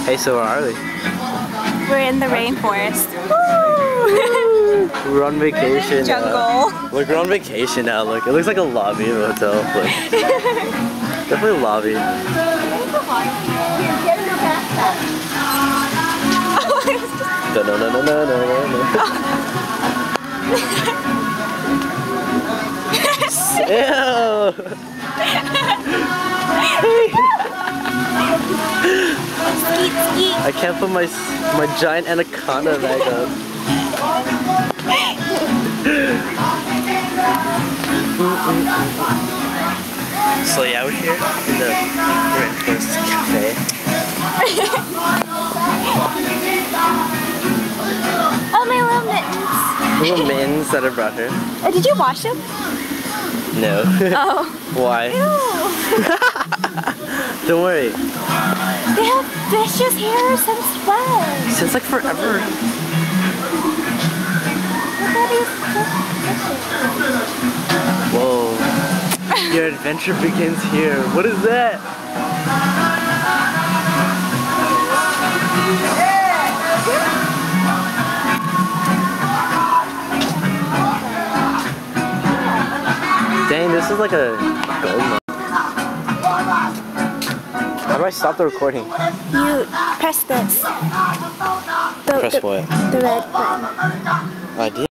Hey, so where are we? We're in the rainforest. We're on vacation. Jungle. Look, we're on vacation now. Look, it looks like a lobby of a hotel. Look. Definitely a lobby. No. Ew. I can't put my giant anaconda back up. So yeah, we're here in the rainforest cafe. Oh, my little mittens. Little mittens that I brought her. Oh, did you wash them? No. Oh. Why? Ew. Don't worry. They have vicious hair since when? Since like forever. Whoa. Your adventure begins here. What is that? Dang, this is like a gold mine. How do I stop the recording? You press this. Press what? The red button. I did.